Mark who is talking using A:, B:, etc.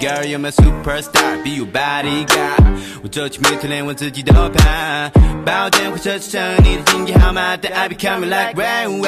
A: girl, you're my superstar, be your bodyguard。我走起每天连我自己都怕，抱歉会奢侈成你的经济号码，但I become like rain。